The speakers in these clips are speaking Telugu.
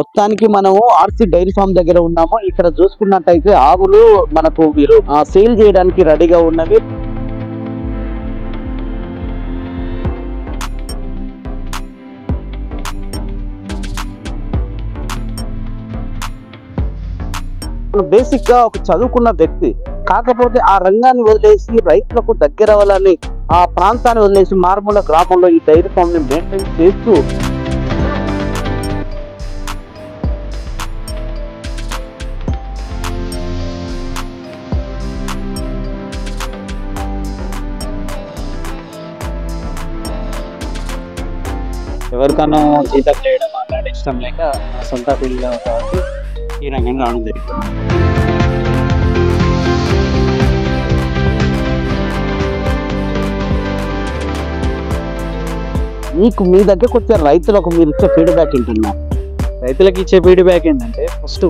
మొత్తానికి మనము ఆర్సీ డైరీ ఫామ్ దగ్గర ఉన్నాము. ఇక్కడ చూసుకున్నట్టయితే ఆవులు మనకు వీరు సేల్ చేయడానికి రెడీగా ఉన్నవి. బేసిక్ గా ఒక చదువుకున్న వ్యక్తి, కాకపోతే ఆ రంగాన్ని వదిలేసి రైతులకు దగ్గర అవ్వాలని ఆ ప్రాంతాన్ని వదిలేసి మారుమూల గ్రామంలో ఈ డైరీ ఫామ్ ని మెయింటైన్ చేస్తూ ఎవరికన్నా జీతం చేయడం అలాంటి ఇష్టం లేక సొంత ఫీల్డ్ కాబట్టి ఈ రంగంగా రావడం జరిగింది. మీకు మీ దగ్గరకు వచ్చే రైతులకు మీరు ఇచ్చే ఫీడ్బ్యాక్ ఏంటన్నా? రైతులకు ఇచ్చే ఫీడ్బ్యాక్ ఏంటంటే ఫస్ట్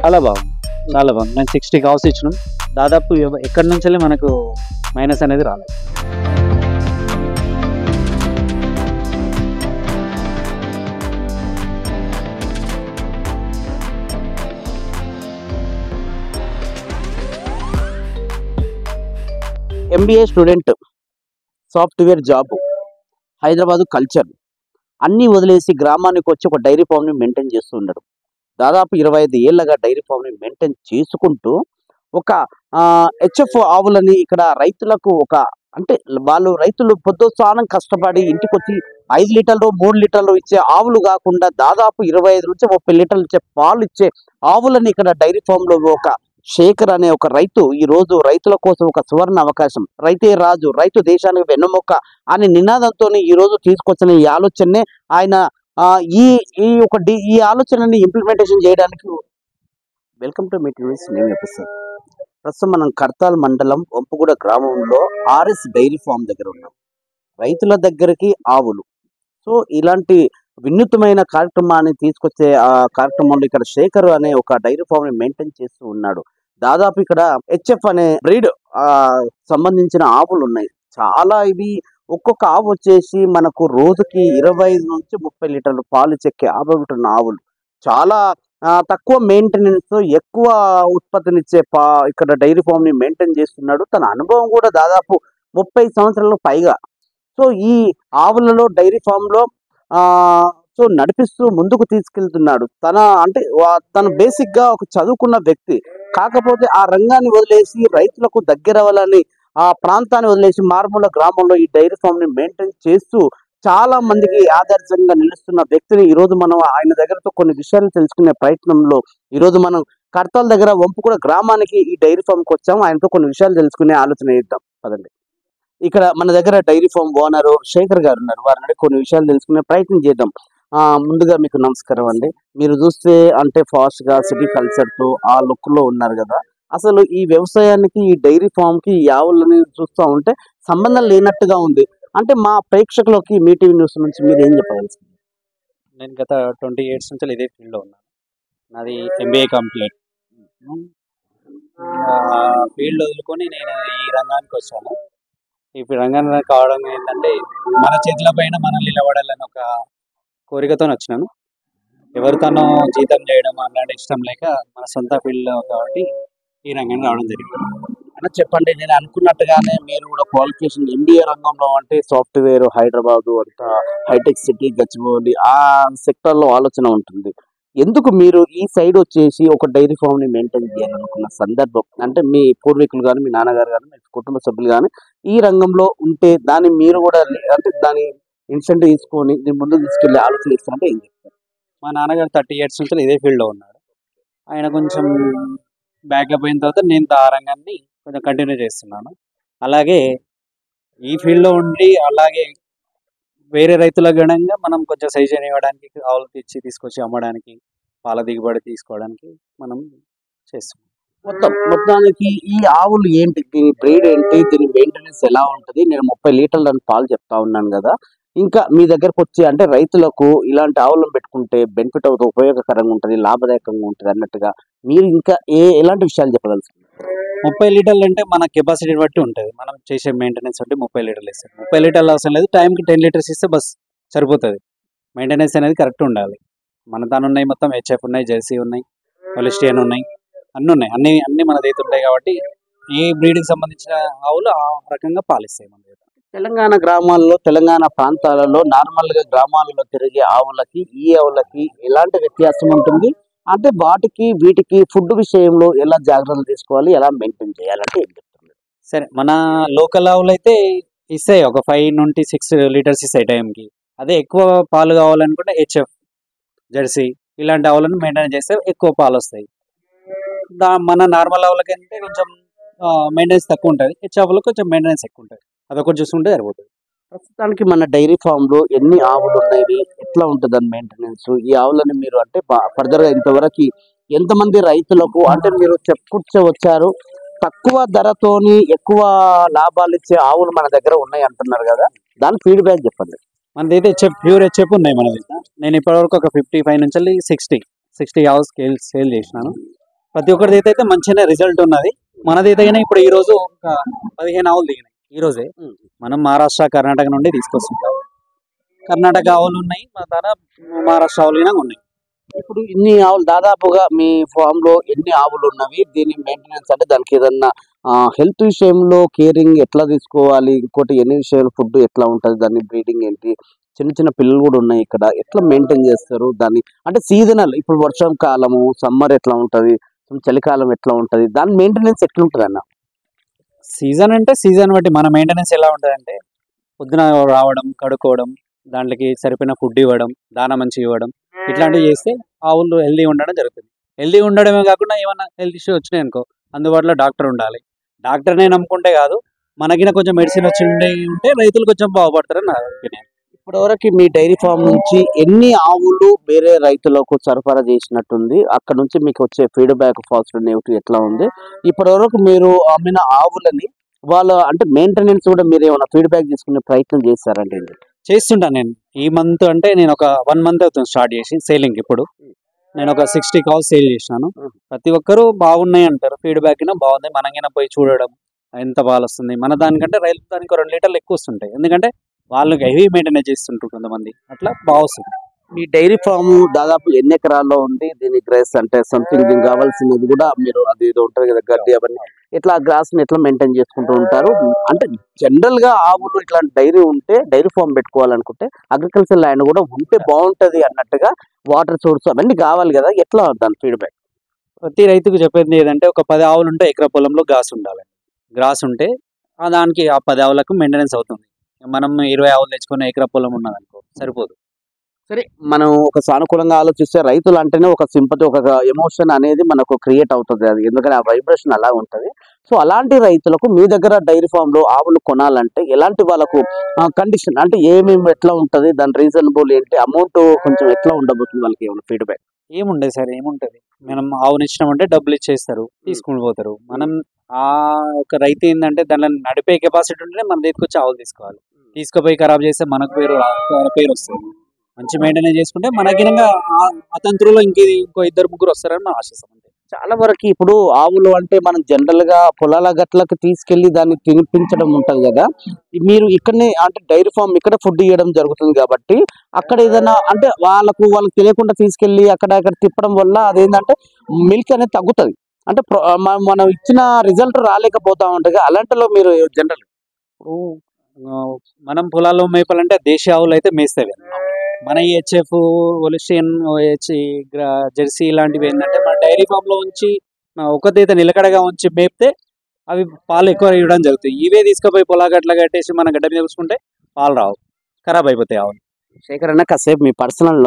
చాలా బాగుంది, చాలా బాగుంది. నేను 60 కావచ్చు ఇచ్చినాం. దాదాపు ఎక్కడి నుంచి మనకు మైనస్ అనేది రాలేదు. MBA student, software job, Hyderabad culture అన్నీ వదిలేసి గ్రామానికి వచ్చి ఒక డైరీ ఫామ్ని మెయింటైన్ చేస్తున్నాడు. దాదాపు 25 ఏళ్ళగా డైరీ ఫామ్ని మెయింటైన్ చేసుకుంటూ ఒక హెచ్ఎఫ్ ఆవులని ఇక్కడ రైతులకు అంటే వాళ్ళు రైతులు పొద్దుస్థానం కష్టపడి ఇంటికి వచ్చి 5 లీటర్లు 3 లీటర్లు ఇచ్చే ఆవులు కాకుండా దాదాపు 25 నుంచి 30 లీటర్లు ఇచ్చే పాలు ఇచ్చే ఆవులని ఇక్కడ డైరీ ఫామ్ లో ఒక శేఖర్ అనే ఒక రైతు ఈ రోజు రైతుల కోసం ఒక సువర్ణ అవకాశం, రైతే రాజు, రైతు దేశానికి వెన్నెముక అనే నినాదంతో ఈ రోజు తీసుకొచ్చిన ఈ ఆలోచననే ఆయన ఈ ఆలోచనని ఇంప్లిమెంటేషన్ చేయడానికి వెల్కమ్ టు మీట్ న్యూస్ నేను ఎపిసోడ్. ప్రస్తుతం మనం కర్తాల్ మండలం వంపుగూడ గ్రామంలో ఆర్ఎస్ డైరీ ఫామ్ దగ్గర ఉన్నాం. రైతుల దగ్గరికి ఆవులు, సో ఇలాంటి వినూత్నమైన కార్యక్రమాన్ని తీసుకొచ్చే ఆ కార్యక్రమంలో ఇక్కడ శేఖర్ అనే ఒక డైరీ ఫామ్ ని మెయింటైన్ చేస్తూ ఉన్నాడు. దాదాపు ఇక్కడ హెచ్ఎఫ్ అనే బ్రీడ్ సంబంధించిన ఆవులు ఉన్నాయి. చాలా ఇవి ఒక్కొక్క ఆవు వచ్చేసి మనకు రోజుకి 25 నుంచి 30 లీటర్లు పాలు చెక్కే ఆవులు ఆవులు. చాలా తక్కువ మెయింటెనెన్స్, ఎక్కువ ఉత్పత్తినిచ్చే ఇక్కడ డైరీ ఫామ్ ని మెయింటైన్ చేస్తున్నాడు. తన అనుభవం కూడా దాదాపు 30 సంవత్సరాలకు పైగా. సో ఈ ఆవులలో డైరీ ఫామ్ లో సో నడిపిస్తూ ముందుకు తీసుకెళ్తున్నాడు. తను బేసిక్ గా ఒక చదువుకున్న వ్యక్తి, కాకపోతే ఆ రంగాన్ని వదిలేసి రైతులకు దగ్గర అవ్వాలని ఆ ప్రాంతాన్ని వదిలేసి మారుమూల గ్రామంలో ఈ డైరీ ఫామ్ ని మెయింటైన్ చేస్తూ చాలా మందికి ఆదర్శంగా నిలుస్తున్న వ్యక్తిని ఈ రోజు మనం ఆయన దగ్గరతో కొన్ని విషయాలు తెలుసుకునే ప్రయత్నంలో ఈ రోజు మనం కర్తాల్ దగ్గర వంపుగూడ గ్రామానికి ఈ డైరీ ఫామ్ కి వచ్చాము. ఆయనతో కొన్ని విషయాలు తెలుసుకునే ఆలోచన చేద్దాం పదండి. ఇక్కడ మన దగ్గర డైరీ ఫామ్ ఓనరు శేఖర్ గారు ఉన్నారు. వారిని కొన్ని విషయాలు తెలుసుకునే ప్రయత్నం చేద్దాం. ముందుగా మీకు నమస్కారం అండి. మీరు చూస్తే అంటే ఫాస్ట్ గా సిటీ కల్చర్ తో ఆ లుక్ లో ఉన్నారు కదా. అసలు ఈ వ్యవసాయానికి ఈ డైరీ ఫామ్ కి ఈ ఆవులని చూస్తూ ఉంటే సంబంధం లేనట్టుగా ఉంది. అంటే మా ప్రేక్షకులకి మీ టీవీ న్యూస్ నుంచి మీరు ఏం చెప్పగలుగుతారు? నేను గత 20 ఇయర్స్ నుంచి ఇదే ఫీల్డ్లో ఉన్నాను. నాది ఎంబీఏ కంప్లీట్. ఫీల్డ్ వదులుకొని నేను ఈ రంగానికి వచ్చాను. ఈ రంగానికి కావడం ఏంటంటే మన చేతుల పైన మనల్ని నిలబడాలని ఒక కోరికతో వచ్చినాను. ఎవరితోనో జీతం చేయడం అలాంటి ఇష్టం లేక మన సొంత ఫీల్డ్ కాబట్టి ఈ రంగానికి రావడం జరిగింది. అన్న చెప్పండి, నేను అనుకున్నట్టుగానే మీరు కూడా క్వాలిఫికేషన్ ఎంబీఏ రంగంలో అంటే సాఫ్ట్వేర్, హైదరాబాదు అంత హైటెక్ సిటీ, గచ్చిబౌలి ఆ సెక్టర్ లో ఆలోచన ఉంటుంది. ఎందుకు మీరు ఈ సైడ్ వచ్చేసి ఒక డైరీ ఫామ్ ని మెయింటైన్ చేయాలనుకున్న సందర్భం? అంటే మీ పూర్వీకులు కానీ, మీ నాన్నగారు కానీ, మీ కుటుంబ సభ్యులు కానీ ఈ రంగంలో ఉంటే దాన్ని మీరు కూడా అంటే దాని ఇన్సెంటివ్ తీసుకొని దీన్ని ముందుకు తీసుకెళ్లే ఆలోచన ఇస్తారంటే ఏం చెప్తారు? మా నాన్నగారు 30 ఇయర్స్ నుంచి ఇదే ఫీల్డ్లో ఉన్నాడు. ఆయన కొంచెం బ్యాకప్ అయిన తర్వాత నేను ఆ రంగాన్ని కొంచెం కంటిన్యూ చేస్తున్నాను. అలాగే ఈ ఫీల్డ్లో ఉండి అలాగే వేరే రైతుల గణంగా మనం కొంచెం సజెషన్ ఇవ్వడానికి, ఆవులు తీసుకొచ్చి అమ్మడానికి, పాల దిగుబడి తీసుకోవడానికి మనం చేస్తున్నాం. మొత్తానికి ఈ ఆవులు ఏంటి? దీని బ్రీడ్ ఏంటి? దీని మెయింటెనెన్స్ ఎలా ఉంటది? నేను 30 లీటర్ల పాలు చెప్తా ఉన్నాను గదా! ఇంకా మీ దగ్గరకొచ్చి అంటే రైతులకు ఇలాంటి ఆవులను పెట్టుకుంటే బెనిఫిట్ అవుతది, ఉపయోగకరంగా ఉంటది, లాభదాయకంగా ఉంటది అన్నట్టుగా మీరు ఇంకా ఎలాంటి విషయాలు చెప్పదలుచుకున్నారు? 30 లీటర్లు అంటే మన కెపాసిటీని బట్టి ఉంటుంది. మనం చేసే మెయింటెనెన్స్ బట్టి 30 లీటర్లు ఇస్తాం. 30 లీటర్లు అవసరం లేదు. టైంకి 10 లీటర్స్ ఇస్తే బస్ సరిపోతది. మెయింటెనెన్స్ అనేది కరెక్ట్ ఉండాలి. మన ఉన్నాయి మొత్తం హెచ్ఎఫ్ ఉన్నాయి, జెర్సీ ఉన్నాయి, హోలిస్టియన్ ఉన్నాయి. అన్నీ ఉన్నాయి. అన్నీ మన దగ్గర ఉంటాయి కాబట్టి ఏ బ్రీడ్‌కి సంబంధించిన ఆవులు ఆ రకంగా పాలిస్తాయి మన దగ్గర. తెలంగాణ గ్రామాల్లో, తెలంగాణ ప్రాంతాలలో నార్మల్‌గా గ్రామాలలో తిరిగే ఆవులకి, ఈ ఆవులకి ఎలాంటి వ్యత్యాసం ఉంటుంది? అంటే వాటికి, వీటికి ఫుడ్ విషయంలో ఎలా జాగ్రత్తలు తీసుకోవాలి? ఎలా మెయింటైన్ చేయాలంటే ఏం చెప్తారు? సరే మన లోకల్ ఆవులైతే ఇస్తాయి. ఒక 5-6 లీటర్స్ ఇస్తాయి టైంకి. అదే ఎక్కువ పాలు కావాలనుకుంటే హెచ్ఎఫ్, జెర్సీ ఇలాంటి ఆవులను మెయింటైన్ చేస్తే ఎక్కువ పాలొస్తాయి. మన నార్మల్ ఆవులకంటే కొంచెం మెయింటెనెన్స్ తక్కువ ఉంటది. హెచ్ఎఫ్‌లో కొంచెం మెయింటెనెన్స్ ఎక్కువ ఉంటది. అదొకటి చూసుకుంటే సరిపోతది. ప్రస్తుతానికి మన డైరీ ఫామ్‌లో ఎన్ని ఆవులున్నాయి? ఎట్లా ఉంటది దాని మెయింటెనెన్స్? ఈ ఆవులని మీరు అంటే ఫర్దర్‌గా ఇంతవరకి ఎంతమంది రైతులకు అంటే మీరు చెప్పుకొచ్చారు. తక్కువ ధరతోని ఎక్కువ లాభాలిచ్చే ఆవులు మన దగ్గర ఉన్నాయి అంటున్నారు గదా! దాని ఫీడ్‌బ్యాక్ చెప్పండి. మనదైతే ప్యూర్ హెచ్ఎఫ్ ఉన్నాయి మన దగ్గర. నేను ఇప్పటివరకు ఒక 55 నుంచెల్లి 60 అవర్స్ సేల్ చేసినాను. ప్రతి ఒక్కరిదైతే అయితే మంచిగానే రిజల్ట్ ఉన్నది. మనదైతే అయినా ఇప్పుడు ఈ రోజు ఒక 15 ఆవులు దిగినాయి ఈ రోజే. మనం మహారాష్ట్ర, కర్ణాటక నుండి తీసుకొస్తుంటాం. కర్ణాటక ఆవులు ఉన్నాయి. మన దగ్గర మహారాష్ట్ర ఆవులు గిన ఉన్నాయి. ఇప్పుడు ఇన్ని ఆవులు దాదాపుగా మీ ఫామ్‌లో ఎన్ని ఆవులున్నవి? దీని మెయింటెనెన్స్ అంటే దానికి ఏదన్నా హెల్త్ విషయంలో కేరింగ్ ఎట్లా తీసుకోవాలి? ఇంకోటి ఎన్ని విషయాలు ఫుడ్ ఎట్లా ఉంటది? దాని బ్రీడింగ్ ఏంటి? చిన్న చిన్న పిల్లలు గూడా ఉన్నాయి ఇక్కడ. ఎట్లా మెయింటైన్ చేస్తారు దాన్ని? అంటే సీజనల్ ఇప్పుడు వర్షం కాలము, సమ్మర్ ఎట్లా ఉంటది? చలికాలం ఎట్లా ఉంటది? దాని మెయింటెనెన్స్ ఎట్లుంటదన్న? సీజన్ అంటే సీజన్ బట్టి మన మెయింటెనెన్స్ ఎలా ఉంటదంటే పొద్దున రావడం, కడుక్కోవడం, దాంట్లోకి సరిపోయిన ఫుడ్ ఇవ్వడం, దానా మంచిగా ఇవ్వడం ఇట్లాంటివి చేస్తే ఆవులు హెల్తీ ఉండడం జరుగుతుంది. హెల్తీ ఉండడమే కాకుండా ఏమన్నా హెల్త్ ఇష్యూ వచ్చినాయనుకో అందుబాటులో డాక్టర్ ఉండాలి. డాక్టర్‌నే నమ్ముకుంటే కాదు. మనకిన కొంచెం మెడిసిన్ వచ్చి ఉంటే రైతులు కొంచెం బాగుపడతారని నా ఒపీనియన్. ఇప్పటివరకు మీ డైరీ ఫామ్ నుంచి ఎన్ని ఆవులు వేరే రైతులకు సరఫరా చేసినట్టుంది? అక్కడ నుంచి మీకు వచ్చే ఫీడ్‌బ్యాక్ పాజిటివ్, నెగెటివ్ ఎట్లా ఉంది? ఇప్పటివరకు మీరు అమ్మిన ఆవులని వాళ్ళ అంటే మెయింటెనెన్స్ కూడా మీరేమన్నా ఫీడ్‌బ్యాక్ తీసుకునే ప్రయత్నం చేశారండి? చేస్తుంటాను నేను. ఈ మంత్ అంటే నేను ఒక 1 మంత్ అవుతుంది స్టార్ట్ చేసి సేలింగ్ ఇప్పుడు. నేను ఒక 60 కాల్స్ సేల్ చేసినాను. ప్రతి ఒక్కరు బాగున్నాయి అంటారు. ఫీడ్‌బ్యాక్ గిన బాగుంది. మనం గిన పోయి చూడడం ఎంత పాలొస్తుంది. మన దానికంటే రైతు దానికి 2 లీటర్లు ఎక్కువ వస్తుంటాయి. ఎందుకంటే వాళ్ళు హెవీ మెయింటెనెన్స్ చేస్తుంటారు కొంతమంది. అట్లా బాగొస్తుంది. మీ డైరీ ఫామ్ దాదాపు ఎన్ని ఎకరాల్లో ఉంది? దీని గ్రేస్ అంటే సంథింగ్ దీనికి కావాల్సినది కూడా మీరు అది ఏదో ఉంటది కదా గడ్డి అవన్నీ ఇట్లా గ్రాస్‌ని ఎట్లా మెయింటైన్ చేసుకుంటూ ఉంటారు? అంటే జనరల్‌గా ఆవులు ఇట్లాంటి డైరీ ఉంటే డైరీ ఫార్మ్ పెట్టుకోవాలనుకుంటే అగ్రికల్చర్ ల్యాండ్ కూడా ఉంటే బావుంటది అన్నట్టుగా వాటర్ సోర్స్ అవన్నీ కావాలి కదా! ఎట్లా దాని ఫీడ్‌బ్యాక్? ప్రతి రైతుకు చెప్పేది ఏదంటే ఒక 10 ఆవులుంటే ఎకరా పొలంలో గ్రాస్ ఉండాలి. గ్రాస్ ఉంటే దానికి ఆ 10 ఆవులకు మెయింటెనెన్స్ అవుతుంది. మనం 20 ఆవులు తెచ్చుకుని ఎకరా పొలం ఉన్నదనుకో సరిపోదు. సరే. మనం ఒక సానుకూలంగా ఆలోచిస్తే రైతులు అంటేనే ఒక సింపతి, ఒక ఎమోషన్ అనేది మనకు క్రియేట్ అవుతది అది. ఎందుకంటే ఆ వైబ్రేషన్ అలా ఉంటది. సో, అలాంటి రైతులకు మీ దగ్గర డైరీ ఫార్మ్‌లో ఆవులు కొనాలంటే ఎలాంటి వాళ్ళకు కండిషన్ అంటే ఏమేమి ఎట్లా ఉంటది? దాని రీజనబుల్ ఏంటి? అమౌంట్ కొంచెం ఎట్లా ఉండబోతుంది వాళ్ళకి ఏమైనా ఫీడ్‌బ్యాక్? ఏముండదు సార్ ఏముంటది. మనం ఆవునిచ్చినామంటే డబ్బులిచ్చేస్తారు. తీసుకొని పోతారు. మనం ఒక రైతు ఏందంటే దాంట్లో నడిపే కెపాసిటీ ఉంటేనే మన దగ్గరికొచ్చి ఆవులు తీసుకోవాలి. తీసుకుపోయి ఖరాబ్ చేస్తే మనకు పేరొస్తది. మంచి మెయింటెనెన్స్ చేసుకుంటే మనకినంగా అతని త్రూలో ఇంకో ఇద్దరు ముగ్గురు వస్తారని మనం ఆశిస్తాం అంతే. చాలా వరకి ఇప్పుడు ఆవులు అంటే మనం జనరల్‌గా పొలాల గట్లకి తీసుకెళ్ళి దాన్ని తినిపించడం ఉంటది గదా! మీరు ఇక్కడనే అంటే డైరీ ఫార్మ్ ఇక్కడ ఫుడ్ ఇయ్యడం జరుగుతుంది గాబట్టి, అక్కడ ఏదైనా అంటే వాళ్ళకి తెలియకుండా తీసుకెళ్ళి అక్కడ తిప్పడం వల్ల అదేందంటే మిల్క్ అనేది తగ్గుతది. అంటే మనం ఇచ్చిన రిజల్ట్ రాలేకపోతా ఉంటది. అలాంటిలో మీరు జనరల్ ఇప్పుడు ఆహ్, మనం పొలాల్లో మేపాలంటే దేశీ ఆవులైతే మేస్తాయి కదా! మన ఈ హెచ్ఎఫ్, హోలిస్టియన్, జెర్సీ ఇలాంటివి ఏంటంటే మన డైరీ ఫామ్‌లో ఉంచి ఒకటైతే నిలకడగా ఉంచి మేపితే అవి పాలు ఎక్కువ ఇవ్వడం జరుగుతాయి. ఇవే తీసుకుపోయి పొలాగట్ల కట్టేసి మన గడ్డ మీద కూర్చుకుంటే పాలు రావు. ఖరాబ్ అయిపోతాయి ఆవులు. శేఖర్ అన్న కాసేపు మీ పర్సనల్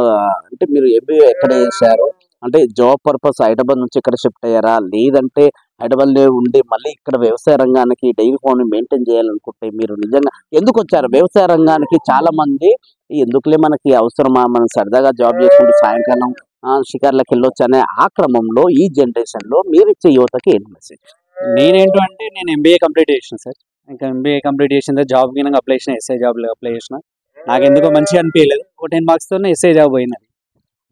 అంటే మీరు ఎంబీఏ ఎక్కడ చేశారు? అంటే జాబ్ పర్పస్ హైదరాబాద్ నుంచి ఇక్కడ షిఫ్ట్ అయ్యారా? లేదంటే హైదరాబాద్‌లో ఉండి మళ్ళీ ఇక్కడ వ్యవసాయ రంగానికి డైరీ ఫార్మ్‌ని మెయింటైన్ చేయాలనుకుంటే మీరు నిజంగా ఎందుకొచ్చారు? వ్యవసాయ రంగానికి చాలా మంది ఎందుకులే మనకి అవసరమా? మనం సరదాగా జాబ్ చేసుకుంటూ సాయంకాలం షికార్లకు వెళ్ళొచ్చు అనే ఆ క్రమంలో ఈ జనరేషన్ లో మీరు ఇచ్చే యువతకి ఏంటి మెసేజ్? నేనేంటంటే నేను ఎంబీఏ కంప్లీట్ చేసిన సార్. ఇంకా ఎంబీఏ కంప్లీట్ చేసిన జాబ్ కి అప్లై చేసిన, ఎస్ఐ జాబ్ అప్లై చేసిన. నాకు ఎందుకో మంచిగా అనిపించలేదు. ఒక 10 మార్క్స్ తోనే ఎస్ఐ జాబ్ పోయింది.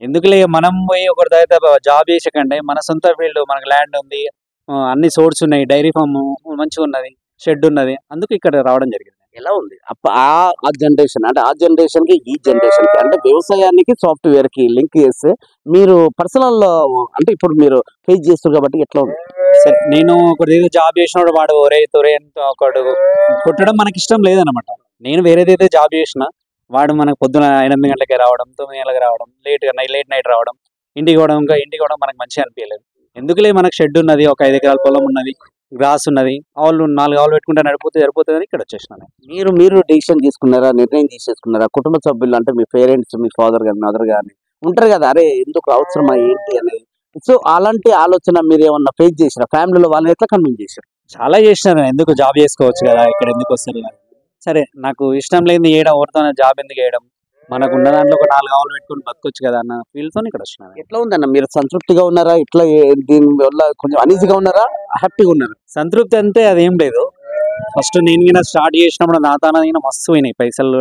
ఎందుకులే మనం పోయి ఒకరి దగ్గర జాబ్ చేసకంటే మన సొంత ఫీల్డ్, మనకు ల్యాండ్ ఉంది, అన్ని సోర్స్ ఉన్నాయి, డైరీ ఫామ్ మంచిగా ఉన్నది, షెడ్ ఉన్నది, అందుకు ఇక్కడ రావడం జరిగింది. ఎలా ఉంది ఆ జనరేషన్ అంటే ఆ జనరేషన్ కి ఈ జనరేషన్ కి అంటే వ్యవసాయానికి సాఫ్ట్వేర్ కి లింక్ చేస్తే మీరు పర్సనల్ అంటే ఇప్పుడు మీరు ఫేస్ చేస్తారు కాబట్టి ఎట్లా ఉంది? సరే, నేను ఒకటి ఏదో జాబ్ చేసినప్పుడు వాడు ఒరే తొరే అని ఒకడు కొట్టడం మనకి ఇష్టం లేదనమాట. నేను వేరేదైతే జాబ్ చేసిన వాడు మనకు పొద్దున 8 గంటలకి రావడం, 9 గంటలకు రావడం, లేట్ నైట్ రావడం, ఇంటికి పోవడం మనకు మంచిగా అనిపించలేదు. ఎందుకులే, మనకు షెడ్ ఉన్నది, ఒక 5 ఎకరాల పొలం ఉన్నది, గ్రాస్ ఉన్నది, 4 ఆవులు పెట్టుకుంటే సరిపోతుంది, ఇక్కడ వచ్చేసినాను. మీరు డిసిషన్ తీసుకున్నారా, నిర్ణయం తీసేసుకున్నారా? కుటుంబ సభ్యులు అంటే మీ పేరెంట్స్, మీ ఫాదర్ కానీ మదర్ కానీ ఉంటారు కదా, అరే ఎందుకు అవసరమా ఏంటి అనేది. సో అలాంటి ఆలోచన మీరు ఏమన్నా ఫేస్ చేసినా ఫ్యామిలీలో వాళ్ళని ఎట్లా కన్విన్స్ చేశారు? చాలా చేసినాను, ఎందుకు జాబ్ చేసుకోవచ్చు కదా, ఇక్కడ ఎందుకు వస్తారు. సరే, నాకు ఇష్టం లేని ఓడితో జాబ్ ఎందుకు వేయడం, మనకు ఉన్న దాంట్లో ఒక 4 ఆవులు పెట్టుకుని బతకొచ్చు కదా అన్న ఫీల్ తో ఇక్కడ వచ్చినాను. ఎట్లా ఉందన్న, మీరు సంతృప్తిగా ఉన్నారా? ఇట్లా దీని వల్ల కొంచెం అనీజీగా ఉన్నారా, హ్యాపీగా ఉన్నారా? సంతృప్తి అంతే, అదేం లేదు. ఫస్ట్ నేను స్టార్ట్ చేసినప్పుడు నా తాన మస్తు పోయినాయి పైసలు,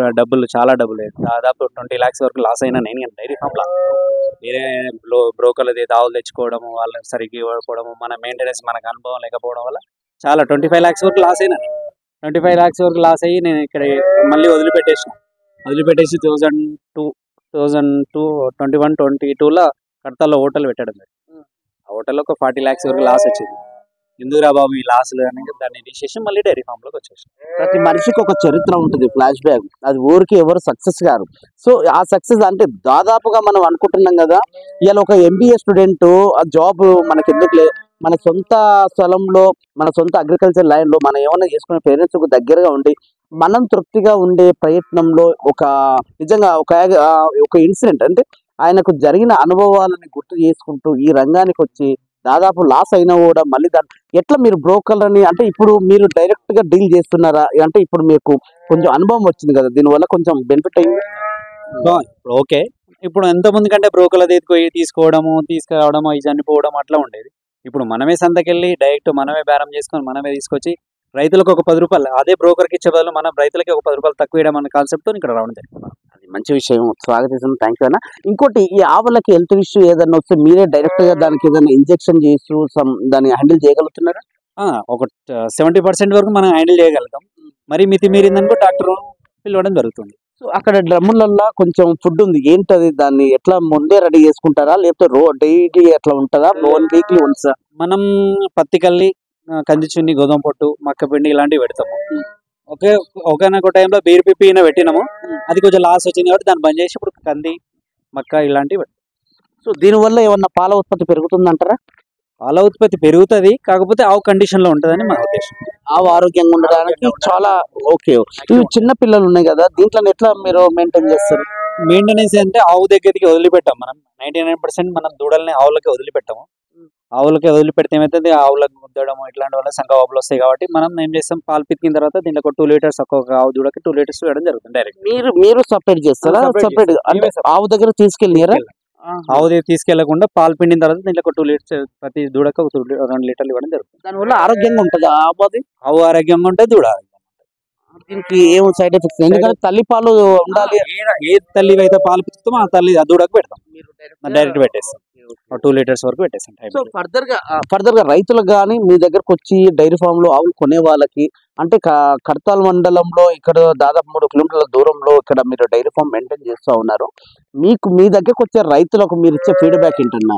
చాలా డబ్బులు, దాదాపు 20 lakhs వరకు లాస్ అయినా నేను డైరీ ఫామ్ లా. వేరే బ్రోకర్లది ఆవులు తెచ్చుకోవడము, వాళ్ళని సరిగ్గా ఇవ్వకపోవడము, మన మెయింటెనెన్స్ మనకు అనుభవం లేకపోవడం వల్ల చాలా 25 lakhs వరకు లాస్ అయినా. 25 lakhs వరకు లాస్ అయ్యి నేను ఇక్కడ మళ్ళీ వదిలిపెట్టేసి 2021-22లో కడతాలో హోటల్ పెట్టడం. ఆ హోటల్లో ఒక 40 lakhs వరకు లాస్ వచ్చింది. ఎందుకురా బాబు ఈ లాస్లు అని దాన్ని తీసేసి మళ్ళీ డైరీ ఫామ్ లోకి వచ్చేసి. ప్రతి మనిషికి ఒక చరిత్ర ఉంటుంది, ఫ్లాష్ బ్యాక్. అది ఊరికి ఎవరు సక్సెస్ గారు. సో ఆ సక్సెస్ అంటే దాదాపుగా మనం అనుకుంటున్నాం కదా, ఇవాళ ఒక ఎంబీఏ స్టూడెంట్ ఆ జాబ్ మనకి ఎందుకులే, మన సొంత స్థలంలో, మన సొంత అగ్రికల్చర్ ల్యాండ్ లో మనం ఏమన్నా చేసుకునే పేరెంట్స్ కు దగ్గరగా ఉండి మనం తృప్తిగా ఉండే ప్రయత్నంలో నిజంగా ఒక ఇన్సిడెంట్ అంటే ఆయనకు జరిగిన అనుభవాలని గుర్తు చేసుకుంటూ ఈ రంగానికి వచ్చి దాదాపు లాస్ అయినా కూడా మళ్ళీ ఎట్లా మీరు బ్రోకర్లని అంటే ఇప్పుడు మీరు డైరెక్ట్ గా డీల్ చేస్తున్నారా? అంటే ఇప్పుడు మీకు కొంచెం అనుభవం వచ్చింది కదా, దీనివల్ల కొంచెం బెనిఫిట్ అయింది. ఇప్పుడు ఓకే, ఇప్పుడు ఎంత ముందు కంటే బ్రోకర్ల తీసుకోవడము, తీసుకురావడము, ఈ చనిపోవడం అట్లా ఉండేది. ఇప్పుడు మనమే సంతకెళ్ళి డైరెక్ట్ మనమే బేరం చేసుకొని మనమే తీసుకొచ్చి రైతులకు ఒక 10 రూపాయలు, అదే బ్రోకర్కి ఇచ్చే బదులు మనం రైతులకి ఒక 10 రూపాయలు తక్కువ వేయడం అనే కాన్సెప్ట్తో ఇక్కడ రావడం జరిగింది. అది మంచి విషయం, స్వాగతిస్తాం, థ్యాంక్ యూ అన్న. ఇంకోటి, ఈ ఆవులకి హెల్త్ ఇష్యూ ఏదైనా వస్తే మీరే డైరెక్ట్ గా దానికి ఏదైనా ఇంజెక్షన్ చేస్తూ దాన్ని హ్యాండిల్ చేయగలుగుతున్నారా? ఒక 70% వరకు మనం హ్యాండిల్ చేయగలుగుతాం. మరి మితిమీరిందనుకో డాక్టర్ పిలవడం జరుగుతుంది. సో అక్కడ డ్రమ్ములల్లో కొంచెం ఫుడ్ ఉంది, ఏంటది, దాన్ని ఎట్లా ముందే రెడీ చేసుకుంటారా లేకపోతే డైలీ ఎట్లా ఉంటుందా, వీక్లీ వన్స్? మనం పత్తి కల్లి, కంది చున్ని, గోధుమ పొట్టు, మక్క పిండి ఇలాంటివి పెడతాము. ఒకనొక టైంలో బీర్ పిప్పి పెట్టినాము, అది కొంచెం లాస్ వచ్చింది కాబట్టి దాన్ని బంద్ చేసి ఇప్పుడు కంది, మక్క ఇలాంటివి పెడతాం. సో దీనివల్ల ఏమన్నా పాల ఉత్పత్తి పెరుగుతుందంటారా? పాల ఉత్పత్తి పెరుగుతుంది, కాకపోతే ఆవు కండిషన్ లో ఉంటుందని మా ఉద్దేశం. ఆవు ఆరోగ్యంగా ఉండడానికి చాలా ఓకే. ఇవి చిన్న పిల్లలు ఉన్నాయి కదా, దీంట్లో ఎట్లా మీరు మెయింటైన్ చేస్తారు? మెయింటెనెన్స్ అంటే ఆవు దగ్గరికి వదిలిపెట్టాం మనం. 99% మనం దూడల్ని ఆవులకి వదిలిపెట్టాము. ఆవులకి వదిలిపెడితే ఏమైతుంది, ఆవులకు ముద్దడము ఇట్లాంటి వల్ల సంఘవాపులు వస్తాయి. కాబట్టి మనం ఏం చేస్తాం, పాలు పితికిన తర్వాత దీంట్లో ఒక 2 లీటర్స్, ఒక్కొక్క ఆవు దూడకి 2 లీటర్స్ వేయడం జరుగుతుంది డైరెక్ట్. మీరు సపరేట్ చేస్తారా? సపరేట్ అంటే ఆవు దగ్గర తీసుకెళ్ళారా? ఆవు దగ్గర తీసుకెళ్లకుండా పాలు పిండిన తర్వాత దీంట్లో ఒక 2 లీటర్స్, ప్రతి దూడకు 2 లీటర్లు ఇవ్వడం జరుగుతుంది. దానివల్ల ఆరోగ్యంగా ఉంటుంది ఆవు ఆరోగ్యంగా ఉంటుంది, దూడ. దీనికి ఏం సైడ్ ఎఫెక్ట్స్? ఎందుకంటే తల్లి పాలు ఉండాలి. ఏ తల్లి అయితే పాలు పిస్తామో ఆ తల్లి ఆ దూడకు పెడతాం, డైరెక్ట్ పెట్టేస్తాం. 2 లీటర్స్ వరకు పెట్టేస్తాం. సో ఫర్దర్ గా రైతులకు కానీ మీ దగ్గరకు వచ్చి డైరీ ఫామ్ లో ఆవులు కొనే వాళ్ళకి అంటే కడతాల్ మండలంలో ఇక్కడ దాదాపు 3 కిలోమీటర్ల దూరంలో ఇక్కడ మీరు డైరీ ఫామ్ మెయింటైన్ చేస్తూ ఉన్నారు. మీ దగ్గరకు వచ్చే రైతులకు మీరు ఇచ్చే ఫీడ్బ్యాక్ ఏంటన్నా?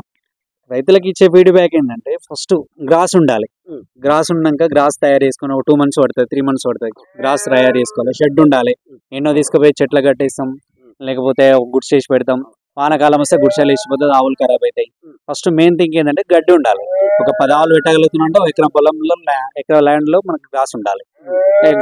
రైతులకు ఇచ్చే ఫీడ్బ్యాక్ ఏంటంటే, ఫస్ట్ గ్రాస్ ఉండాలి. గ్రాస్ ఉన్నాక గ్రాస్ తయారు చేసుకుని ఒక 2 months పడుతుంది, 3 months పడుతుంది. గ్రాస్ తయారు చేసుకోవాలి, షెడ్ ఉండాలి, ఎన్నో తీసుకుపోయి చెట్లు కట్టేస్తాం, లేకపోతే గుడ్స్ చేసి పెడతాం. వానకాలం వస్తే గుడిసెలు వేసిపోతుంది, ఆవులు ఖరాబ్ అవుతాయి. ఫస్ట్ మెయిన్ థింగ్ ఏంటంటే గడ్డి ఉండాలి. ఒక 10 ఆవులు పెట్టగలుగుతున్నా అంటే ఎకరం పొలంలో, ఎకరం ల్యాండ్ లో మనకు గ్రాస్ ఉండాలి.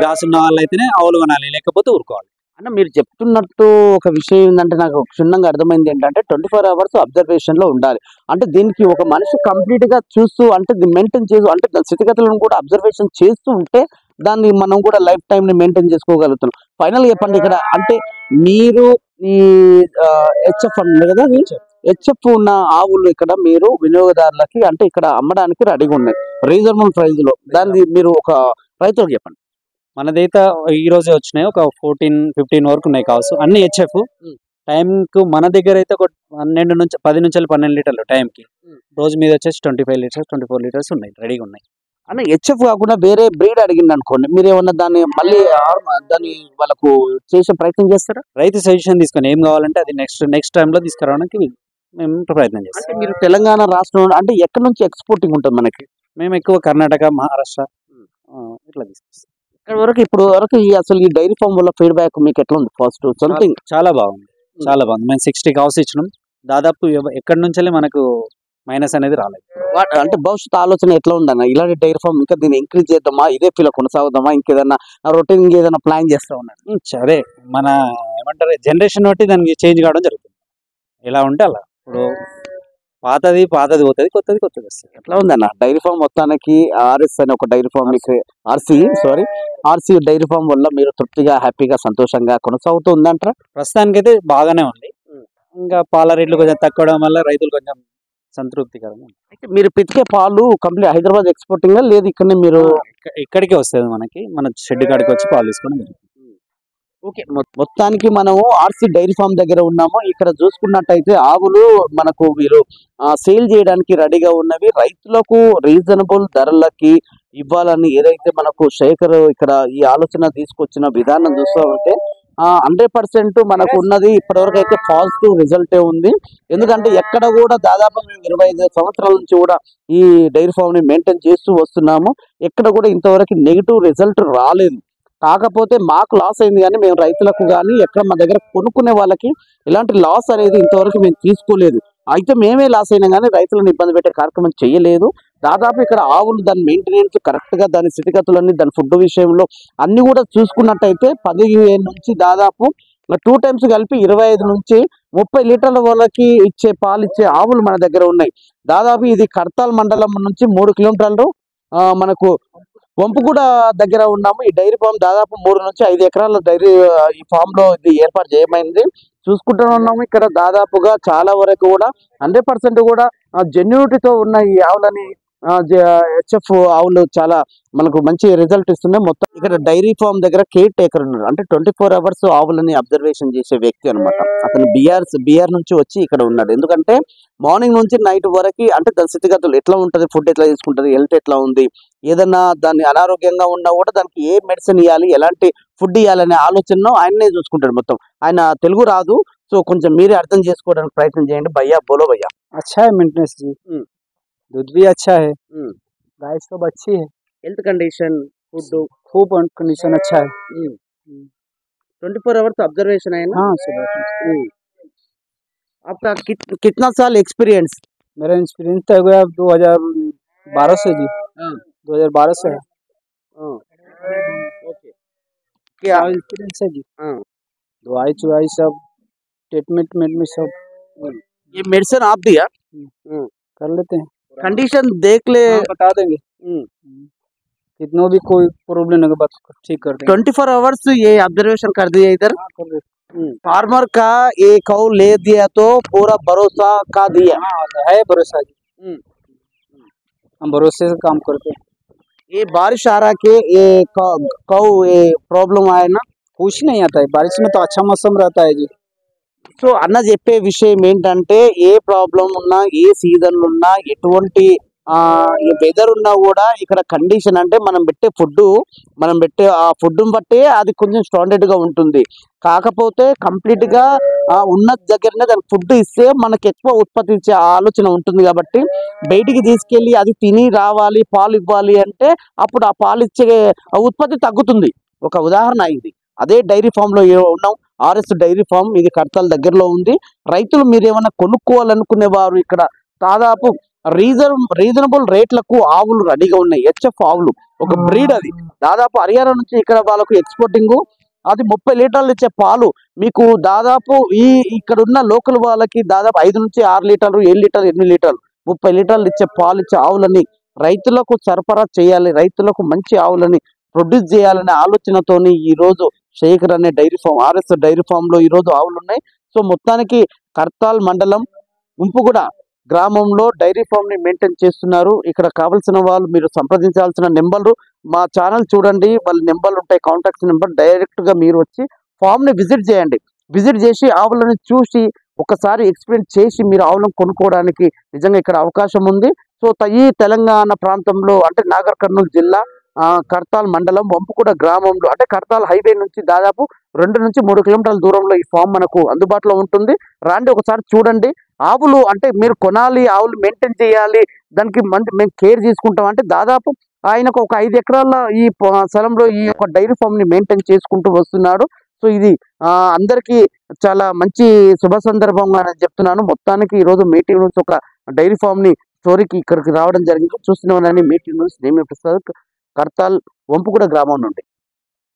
గ్రాస్ ఉన్న వాళ్ళు అయితేనే ఆవులు కొనాలి, లేకపోతే ఊరుకోవాలి. అంటే మీరు చెప్తున్నట్టు ఒక విషయం ఏంటంటే నాకు క్షుణ్ణంగా అర్థమైంది ఏంటంటే 24 hours అబ్జర్వేషన్ లో ఉండాలి. అంటే దీనికి ఒక మనిషి కంప్లీట్ గా చూస్తూ అంటే మెయింటైన్ చేస్తూ అంటే దాని స్థితిగతులను కూడా అబ్జర్వేషన్ చేస్తూ ఉంటే దాన్ని మనం కూడా లైఫ్ టైం ని మెయింటైన్ చేసుకోగలుగుతున్నాం. ఫైనల్ చెప్పండి, ఇక్కడ అంటే మీరు ఈ హెచ్ఎఫ్ అన్నారు కదా, హెచ్ఎఫ్ ఉన్న ఆవులు ఇక్కడ మీరు వినియోగదారులకి అంటే ఇక్కడ అమ్మడానికి రెడీగా ఉన్నాయి రీజనబుల్ ప్రైస్ లో. దాన్ని మీరు ఒక రైతులకు చెప్పండి. మనదైతే ఈ రోజే వచ్చినాయి, ఒక 14-15 వరకు ఉన్నాయి కావచ్చు, అన్ని హెచ్ఎఫ్. టైంకు మన దగ్గర అయితే ఒక 10 నుంచి 12 లీటర్లు టైంకి. రోజు మీద వచ్చేసి 25 లీటర్స్ 24 లీటర్స్ ఉన్నాయి, రెడీగా ఉన్నాయి. అన్న హెచ్ఎఫ్ కాకుండా వేరే బ్రీడ్ అడిగింది అనుకోండి, మీరు ఏమన్నా దాన్ని మళ్ళీ దాన్ని వాళ్ళకు చేసే ప్రయత్నం చేస్తారా? రైతు సజెషన్ తీసుకొని ఏం కావాలంటే అది నెక్స్ట్ టైంలో తీసుకురావడానికి మేము ప్రయత్నం చేస్తాం. అంటే మీరు తెలంగాణ రాష్ట్రం అంటే ఎక్కడి నుంచి ఎక్స్పోర్టింగ్ ఉంటుంది మనకి? మేము ఎక్కువ కర్ణాటక, మహారాష్ట్ర ఇట్లా తీసుకొస్తాం. ఇక్కడ వరకు ఇప్పుడు వరకు అసలు ఈ డైరీ ఫామ్ వల్ల ఫీడ్బ్యాక్ మీకు ఎట్లా ఉంది? ఫస్ట్ సంథింగ్ చాలా బాగుంది, చాలా బాగుంది. మేము 60 కావ్స్ ఇచ్చినాం. దాదాపు ఎక్కడి నుంచి మనకు మైనస్ అనేది రాలేదు. అంటే భవిష్యత్ ఆలోచన ఎట్లా ఉందన్న? ఇలాంటి డైరీ ఫామ్ ఇంకా దీన్ని ఇంక్రీజ్ చేద్దామా, ఇదే ఫీల్ కొనసాగుదామా, ఇంకేదన్నా రొటీన్ ఏదైనా ప్లాన్ చేస్తా ఉన్నారు? సరే, మన ఏమంటారు జనరేషన్ బట్టి దానికి చేంజ్ కావడం జరుగుతుంది. ఎలా ఉంటే అలా. ఇప్పుడు పాతది పోతుంది, కొత్తది వస్తుంది. ఎట్లా ఉందన్న డైరీ ఫామ్ మొత్తానికి? ఆర్ఎస్ అనే ఒక dairy farm RC dairy farm వల్ల మీరు తృప్తిగా, హ్యాపీగా, సంతోషంగా కొనసాగుతూ ఉందంటారా? ప్రస్తుతానికైతే బాగానే ఉంది. ఇంకా పాల రేట్లు కొంచెం తక్కువడం వల్ల రైతులు కొంచెం సంతృప్తికరంగా. అయితే మీరు పితికే పాలు కంప్లీట్ హైదరాబాద్ ఎక్స్పోర్టింగ్ లేదు, ఇక్కడనే మీరు ఇక్కడికే వస్తుంది మనకి, మన షెడ్ కాడికి వచ్చి పాలు తీసుకొని. ఓకే, మొత్తానికి మనము ఆర్సీ డైరీ ఫామ్ దగ్గర ఉన్నాము. ఇక్కడ చూసుకున్నట్టయితే ఆవులు మనకు వీరు సేల్ చేయడానికి రెడీగా ఉన్నవి. రైతులకు రీజనబుల్ ధరలకి ఇవ్వాలని ఏదైతే మనకు శేఖర్ ఇక్కడ ఈ ఆలోచన తీసుకొచ్చిన విధానం చూస్తూ ఉంటే 100% మనకు ఉన్నది ఇప్పటివరకు అయితే పాజిటివ్ రిజల్టే ఉంది. ఎందుకంటే ఎక్కడ కూడా దాదాపు మేము 25 సంవత్సరాల నుంచి కూడా ఈ డైరీ ఫామ్ ని మెయింటైన్ చేస్తూ వస్తున్నాము. ఎక్కడ కూడా ఇంతవరకు నెగిటివ్ రిజల్ట్ రాలేదు. కాకపోతే మాకు లాస్ అయింది, కానీ మేము రైతులకు కానీ ఎక్కడ మా దగ్గర కొనుక్కునే వాళ్ళకి ఎలాంటి లాస్ అనేది ఇంతవరకు మేము తీసుకోలేదు. అయితే మేమే లాస్ అయినా కానీ రైతులను ఇబ్బంది పెట్టే కార్యక్రమం చేయలేదు. దాదాపు ఇక్కడ ఆవులు దాని మెయింటెనెన్స్ కరెక్ట్గా, దాని స్థితిగతులన్నీ, దాని ఫుడ్ విషయంలో అన్ని కూడా చూసుకున్నట్టయితే 15 నుంచి దాదాపు 2 టైమ్స్ కలిపి 25 నుంచి 30 లీటర్ల వరకు పాలిచ్చే ఆవులు మన దగ్గర ఉన్నాయి. దాదాపు ఇది కర్తాల్ మండలం నుంచి 3 కిలోమీటర్లు మనకు వంపుగూడ దగ్గర ఉన్నాము. ఈ డైరీ ఫామ్ దాదాపు 3 నుంచి 5 ఎకరాల డైరీ ఈ ఫామ్ లో ఇది ఏర్పాటు చేయమైంది. చూసుకుంటూ ఉన్నాము. ఇక్కడ దాదాపుగా చాలా వరకు కూడా 100% కూడా జెన్యూనిటీతో ఉన్న ఈ ఆవులని హెచ్ఎఫ్ ఆవులు చాలా మనకు మంచి రిజల్ట్ ఇస్తున్నాయి. మొత్తం ఇక్కడ డైరీ ఫామ్ దగ్గర కేర్ టేకర్ ఉన్నారు, అంటే 24 అవర్స్ ఆవులని అబ్జర్వేషన్ చేసే వ్యక్తి అనమాట. అతను బీఆర్ నుంచి వచ్చి ఇక్కడ ఉన్నాడు. ఎందుకంటే మార్నింగ్ నుంచి నైట్ వరకు అంటే దాని స్థితిగతులు ఎట్లా ఉంటుంది, ఫుడ్ ఎట్లా తీసుకుంటుంది, హెల్త్ ఎట్లా ఉంది, ఏదన్నా దాన్ని అనారోగ్యంగా ఉన్నా కూడా దానికి ఏ మెడిసిన్ ఇవ్వాలి, ఎలాంటి ఫుడ్ ఇవ్వాలనే ఆలోచనను ఆయనే చూసుకుంటాడు. మొత్తం ఆయన తెలుగు రాదు, సో కొంచెం మీరే అర్థం చేసుకోవడానికి ప్రయత్నం చేయండి. భయ్యా బోలో భయ్యా. अच्छा है मेंटेनेंस जी, दूध भी अच्छा है, गाय सब अच्छी है, हेल्थ कंडीशन फूड खूब कंडीशन अच्छा है। 24 आवर्स ऑब्जर्वेशन है ना? हाँ सब। आपका कितना साल एक्सपीरियंस? मेरा एक्सपीरियंस तो हो गया 2012 से जी। 2012 से है। ओके, क्या एक्सपीरियंस है जी? दवाई चुवाई सब, ट्रीटमेंट में सब ये मेडिसिन आप दिया कर लेते हैं। कंडीशन देख ले, बता देंगे कितना भी कोई प्रॉब्लम नहीं, बस ठीक कर देंगे। 24 आवर्स ये ऑब्जर्वेशन कर दिया इधर। कर देते। फार्मर का ये कौ ले दिया तो पूरा भरोसा का दिया है, भरोसा जी। हम भरोसे से काम करते हैं। ये बारिश आ रहा के ये कौ ये प्रॉब्लम आया ना? कुछ नहीं आता है, बारिश में तो अच्छा मौसम रहता है जी। సో అన్న చెప్పే విషయం ఏంటంటే ఏ ప్రాబ్లం ఉన్నా, ఏ సీజన్ ఉన్నా, ఎటువంటి వెదర్ ఉన్నా కూడా ఇక్కడ కండిషన్ అంటే మనం పెట్టే ఆ ఫుడ్ బట్టే అది కొంచెం స్టాండర్డ్ గా ఉంటుంది. కాకపోతే కంప్లీట్ గా ఉన్న దగ్గరనే దానికి ఫుడ్ ఇస్తే మనకి ఎక్కువ ఉత్పత్తి ఇచ్చే ఆలోచన ఉంటుంది. కాబట్టి బయటికి తీసుకెళ్ళి అది తిని రావాలి, పాలు ఇవ్వాలి అంటే అప్పుడు ఆ పాలు ఇచ్చే ఉత్పత్తి తగ్గుతుంది. ఒక ఉదాహరణ అయింది. అదే డైరీ ఫామ్ లో ఉన్నాం, ఆర్ఎస్ డైరీ ఫామ్. ఇది కర్తాల్ దగ్గరలో ఉంది. రైతులు మీరు ఏమైనా కొనుక్కోవాలనుకునే వారు ఇక్కడ దాదాపు రీజనబుల్ రేట్లకు ఆవులు రెడీగా ఉన్నాయి. హెచ్ఎఫ్ ఆవులు ఒక బ్రీడ్, అది దాదాపు హర్యానా నుంచి ఇక్కడ వాళ్ళకు ఎక్స్పోర్టింగ్. అది 30 లీటర్లు ఇచ్చే పాలు మీకు దాదాపు ఇక్కడ ఉన్న లోకల్ వాళ్ళకి దాదాపు 5 నుంచి 6 లీటర్లు, 7 లీటర్లు, 8 లీటర్లు, 30 లీటర్లు ఇచ్చే పాలు ఇచ్చే ఆవులని రైతులకు సరఫరా చేయాలి, రైతులకు మంచి ఆవులని ప్రొడ్యూస్ చేయాలనే ఆలోచనతోని ఈ రోజు శేఖర్ అనే dairy farm, RS dairy farm లో ఈ రోజు ఆవులు ఉన్నాయి. సో మొత్తానికి కర్తాల్ మండలం ఉంపుగూడ గ్రామంలో డైరీ ఫామ్ ని మెయింటైన్ చేస్తున్నారు. ఇక్కడ కావాల్సిన వాళ్ళు మీరు సంప్రదించాల్సిన నెంబర్లు మా ఛానల్ చూడండి, వాళ్ళ నెంబర్లు ఉంటాయి, కాంటాక్ట్స్ నెంబర్. డైరెక్ట్ గా మీరు వచ్చి ఫామ్ ని విజిట్ చేయండి. విజిట్ చేసి ఆవులను చూసి ఒకసారి ఎక్స్పీరియన్స్ చేసి మీరు ఆవులను కొనుక్కోవడానికి నిజంగా ఇక్కడ అవకాశం ఉంది. సో ఈ తెలంగాణ ప్రాంతంలో అంటే నాగర్ కర్నూలు జిల్లా కర్తాల్ మండలం వంపుగూడ గ్రామంలో అంటే కర్తాల్ హైవే నుంచి దాదాపు 2 నుంచి 3 కిలోమీటర్ల దూరంలో ఈ ఫామ్ మనకు అందుబాటులో ఉంటుంది. రాండి, ఒకసారి చూడండి. ఆవులు అంటే మీరు కొనాలి, ఆవులు మెయింటైన్ చేయాలి, దానికి మేము కేర్ తీసుకుంటాం అంటే దాదాపు ఆయనకు ఒక 5 ఎకరాల ఈ స్థలంలో ఈ యొక్క డైరీ ఫామ్ ని మెయింటైన్ చేసుకుంటూ వస్తున్నాడు. సో ఇది అందరికీ చాలా మంచి శుభ సందర్భంగా నేను చెప్తున్నాను. మొత్తానికి ఈ రోజు మీటింగ్ నుంచి ఒక డైరీ ఫామ్ ని స్టోరీకి ఇక్కడికి రావడం జరిగింది. చూస్తున్నామని మీటింగ్ నుంచి నేమే ప్రసాద్, కర్తాల్ వంపుగూడ గ్రామం నుండి.